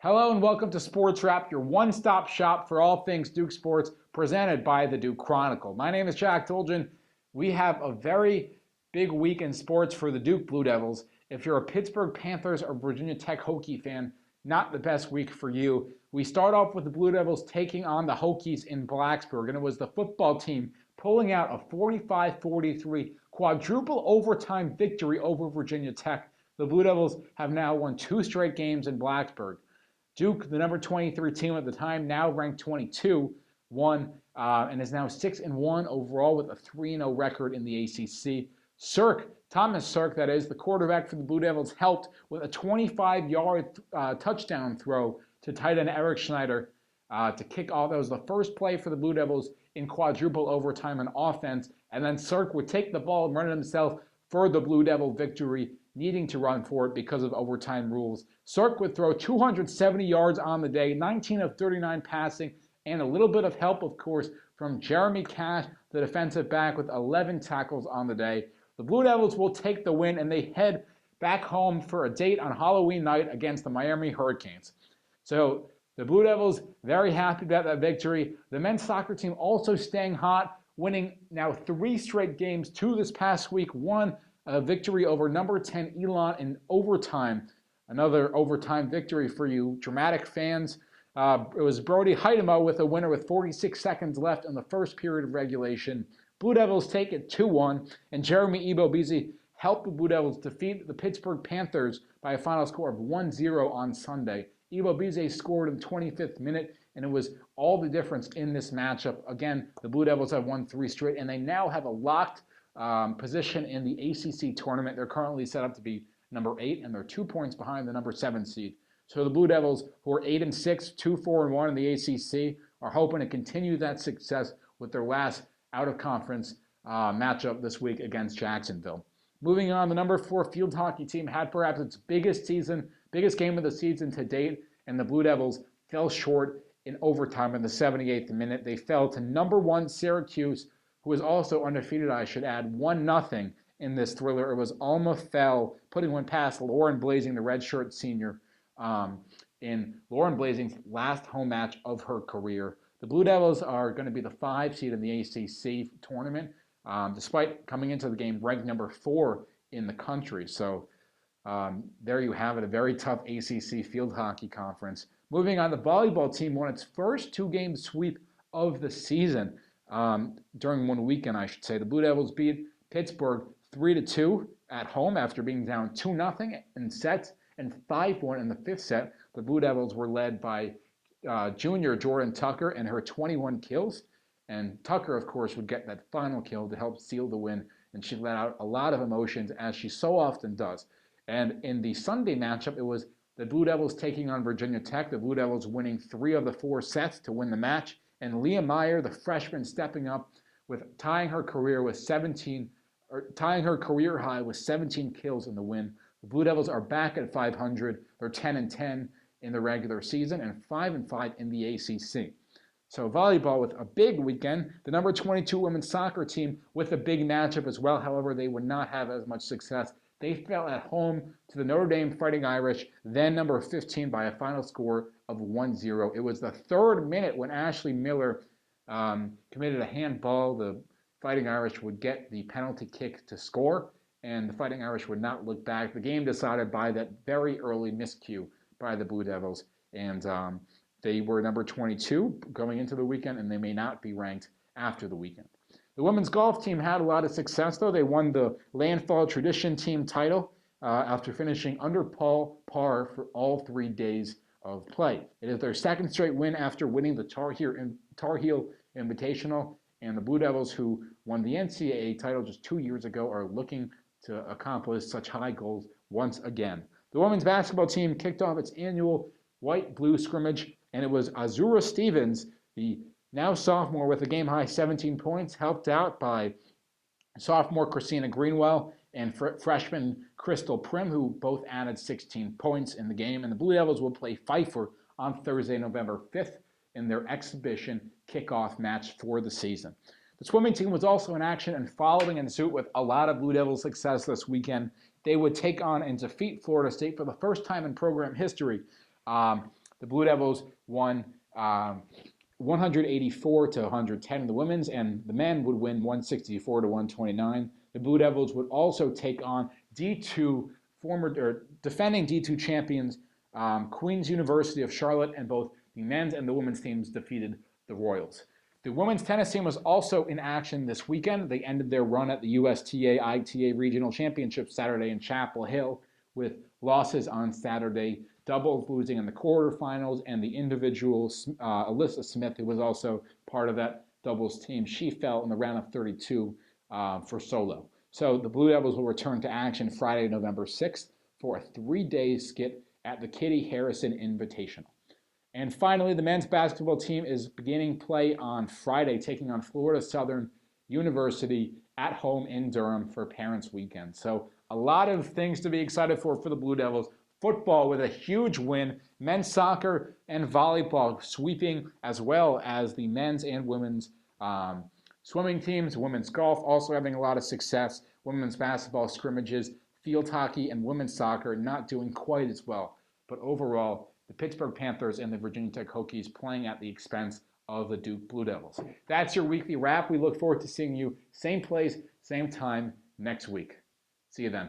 Hello and welcome to Sportswrap, your one-stop shop for all things Duke sports, presented by the Duke Chronicle. My name is Jack Toljan. We have a very big week in sports for the Duke Blue Devils. If you're a Pittsburgh Panthers or Virginia Tech Hokie fan, not the best week for you. We start off with the Blue Devils taking on the Hokies in Blacksburg, and it was the football team pulling out a 45-43 quadruple overtime victory over Virginia Tech. The Blue Devils have now won 2 straight games in Blacksburg. Duke, the number 23 team at the time, now ranked 22, won and is now 6-1 overall with a 3-0 record in the ACC. Thomas Sirk, that is, the quarterback for the Blue Devils, helped with a 25-yard touchdown throw to tight end Eric Schneider to kick off. That was the first play for the Blue Devils in quadruple overtime on offense, and then Sirk would take the ball and run it himself for the Blue Devil victory, needing to run for it because of overtime rules. Sirk would throw 270 yards on the day, 19 of 39 passing, and a little bit of help, of course, from Jeremy Cash, the defensive back, with 11 tackles on the day. The Blue Devils will take the win, and they head back home for a date on Halloween night against the Miami Hurricanes. So the Blue Devils very happy about that victory. The men's soccer team also staying hot, winning now 3 straight games, 2 this past week, 1 a victory over number 10 Elon in overtime. Another overtime victory for you dramatic fans. It was Brody Heidema with a winner with 46 seconds left in the first period of regulation. Blue Devils take it 2-1, and Jeremy Ebobisse helped the Blue Devils defeat the Pittsburgh Panthers by a final score of 1-0 on Sunday. Ebobisse scored in the 25th minute, and it was all the difference in this matchup. Again, the Blue Devils have won 3 straight, and they now have a locked position in the ACC tournament. They're currently set up to be number 8, and they're 2 points behind the number 7 seed. So the Blue Devils, who are 8-6, 2-4-1 in the ACC, are hoping to continue that success with their last out-of-conference matchup this week against Jacksonville. Moving on, the number 4 field hockey team had perhaps its biggest game of the season to date, and the Blue Devils fell short in overtime in the 78th minute. They fell to number 1 Syracuse, who is also undefeated, I should add, 1-0 in this thriller. It was Alma Fell putting one past Lauren Blazing, the redshirt senior, in Lauren Blazing's last home match of her career. The Blue Devils are going to be the 5 seed in the ACC tournament, despite coming into the game ranked number 4 in the country. So there you have it, a very tough ACC field hockey conference. Moving on, the volleyball team won its first 2-game sweep of the season. During one weekend, I should say. The Blue Devils beat Pittsburgh 3-2 at home after being down 2-0 in sets and 5-1 in the 5th set. The Blue Devils were led by junior Jordan Tucker and her 21 kills. And Tucker, of course, would get that final kill to help seal the win. And she let out a lot of emotions, as she so often does. And in the Sunday matchup, it was the Blue Devils taking on Virginia Tech. The Blue Devils winning 3 of the 4 sets to win the match. And Leah Meyer, the freshman, stepping up with tying her career high with 17 kills in the win. The Blue Devils are back at 500. They're 10-10 in the regular season and 5-5 in the ACC. So volleyball with a big weekend. The number 22 women's soccer team with a big matchup as well. However, they would not have as much success. They fell at home to the Notre Dame Fighting Irish, then number 15, by a final score of 1-0. It was the 3rd minute when Ashley Miller committed a handball. The Fighting Irish would get the penalty kick to score, and the Fighting Irish would not look back. The game decided by that very early miscue by the Blue Devils, and they were number 22 going into the weekend, and they may not be ranked after the weekend. The women's golf team had a lot of success, though. They won the Landfall Tradition Team title after finishing under par for all 3 days of play. It is their 2nd straight win after winning the Tar Heel Invitational, and the Blue Devils, who won the NCAA title just 2 years ago, are looking to accomplish such high goals once again. The women's basketball team kicked off its annual white-blue scrimmage, and it was Azura Stevens, the now sophomore, with a game-high 17 points, helped out by sophomore Christina Greenwell and freshman Crystal Prim, who both added 16 points in the game. And the Blue Devils will play Pfeiffer on Thursday, November 5th in their exhibition kickoff match for the season. The swimming team was also in action and following in suit with a lot of Blue Devils success this weekend. They would take on and defeat Florida State for the first time in program history. The Blue Devils won 184 to 110 in the women's, and the men would win 164 to 129. The Blue Devils would also take on defending D2 champions Queen's University of Charlotte, and both the men's and the women's teams defeated the Royals. The women's tennis team was also in action this weekend. They ended their run at the USTA ITA Regional Championship Saturday in Chapel Hill with losses on Saturday, doubles losing in the quarterfinals, and the individual Alyssa Smith, who was also part of that doubles team, she fell in the round of 32 for solo. So the Blue Devils will return to action Friday, November 6th for a 3-day skit at the Kitty Harrison Invitational. And finally, the men's basketball team is beginning play on Friday, taking on Florida Southern University at home in Durham for Parents' Weekend. So a lot of things to be excited for the Blue Devils. Football with a huge win, men's soccer and volleyball sweeping, as well as the men's and women's swimming teams, women's golf also having a lot of success, women's basketball scrimmages, field hockey, and women's soccer not doing quite as well. But overall, the Pittsburgh Panthers and the Virginia Tech Hokies playing at the expense of the Duke Blue Devils. That's your weekly wrap. We look forward to seeing you same place, same time next week. See you then.